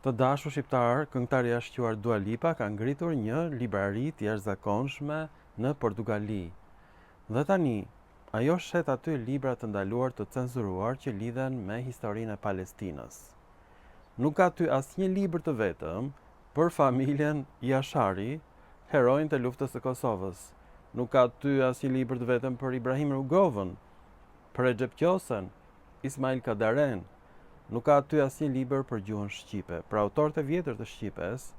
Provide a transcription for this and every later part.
Të dashur shqiptar, këngëtarja e shquar Dua Lipa ka ngritur një librari të jashtëzakonshme në Portugali. Dhe tani, ajo shet aty libra të ndaluar të cenzuruar që lidhen me historinë e Palestinës. Nuk ka aty asnjë libër të vetëm për familjen Jashari, heroin të luftës së Kosovës. Nuk ka aty asnjë libër të vetëm për Ibrahim Rugovën, për Recep Qosen, Ismail Kadaren. Nuk ka aty asnjë libër për gjuhën shqipe, për autorët e vjetër të Shqipes,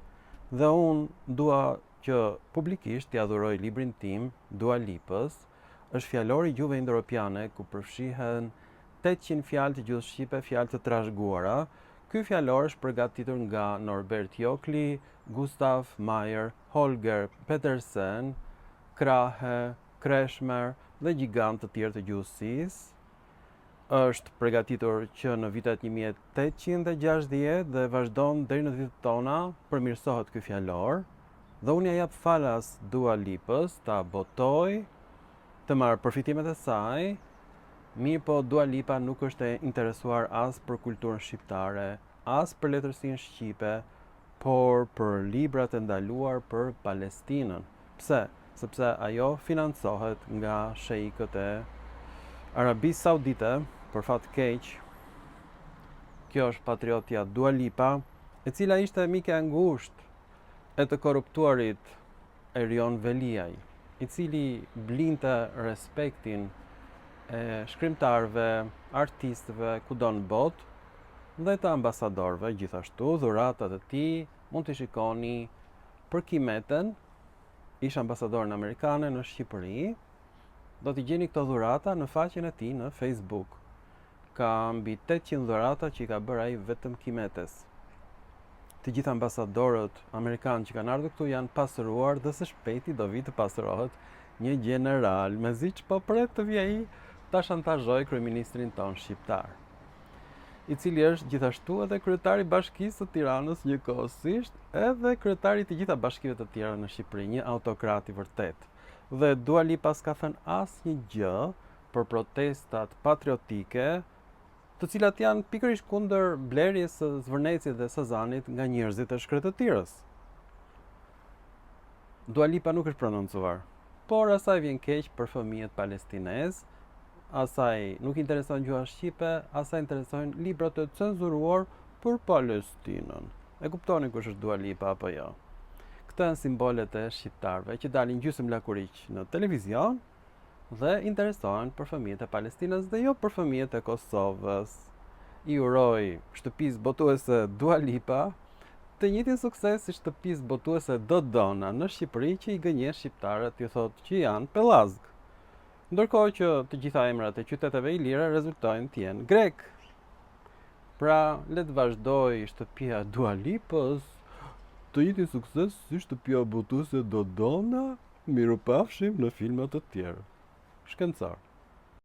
dhe unë dua që publikisht t'i adhuroj librin tim, Dua Lipës, është fjalori gjuhëve indo-europiane ku përfshihen 800 fjalë të gjuhës shqipe, fjalë të trashëguara. Ky fjalor është përgatitur nga Norbert Jokli, Gustav Meyer, Holger Petersen, Krahe, Kreshmer dhe gjigant të tjerë të gjuhësisë. Është përgatitur që në vitet 1860 dhe vazhdon deri në ditët tona, përmirësohet ky fjalor, dhe unë ja jap falas Dua Lipës ta botoj, të marrë përfitimet e saj. Mirë po Dua Lipa nuk është e interesuar as për kulturën shqiptare, as për letërsinë shqipe, por për librat e ndaluar për Palestinën. Pse? Sepse ajo financohet nga sheikët e Arabisë Saudite, për fat keq. Kjo është patriotja Dua Lipa, e cila ishte mike e ngushtë e të korruptuarit Erion Veliaj, i cili blinte respektin e shkrimtarëve, artistëve kudo në botë dhe të ambasadorëve gjithashtu. Dhuratat e tij mund t'i shikoni për Kimeten, ish ambasadorën amerikane në Shqipëri. Do t'i gjeni këto dhurata në faqen e tij në Facebook. Ka mbi 800 dhurata që i ka bërë ai vetëm Kimetes. Të gjithë ambasadorët amerikanë që kanë ardhur këtu janë pasuruar dhe së shpejti do vi të pasurohet një general, mezi që po pret të vi ai ta shantazhoj kryeministrin ton shqiptar, i cili është gjithashtu edhe kryetari i Bashkisë së Tiranës njëkohësisht, edhe kryetari i të gjitha bashkive të tjera në Shqipëri, një autokrat i vërtet. Dhe Dua Lipa s'ka thënë asnjë gjë për protestat patriotike, të cilat janë pikërisht kundër blerjes së Zvërnecit dhe Sazanit nga njerëzit e Shkretëtirës. Dua Lipa nuk është prononcuar, por asaj vjen keq për fëmijët palestinez, asaj nuk intereson gjuha shqipe, asaj interesojnë librat e cenzuruar për Palestinën. E kuptoni kush është Dua Lipa apo jo? Këto janë simbolet e shqiptarëve që dalin gjysmë lakuriq në televizion dhe interesohen për fëmijët e Palestinës dhe jo për fëmijët e Kosovës. I uroj shtëpisë botuese Dua Lipa të njëjtin sukses si shtëpisë botuese Dodona në Shqipëri, që i gënjes shqiptarët i thotë që janë pellazg. Ndërkohë që të gjitha emrat e qyteteve ilire rezultojnë të jenë grek. Pra, le të vazhdoj shtëpia Dua Lipës të njëjtin sukses si shtëpia botuese Dodona. Mirupafshim në filma të tjerë. Shkencor.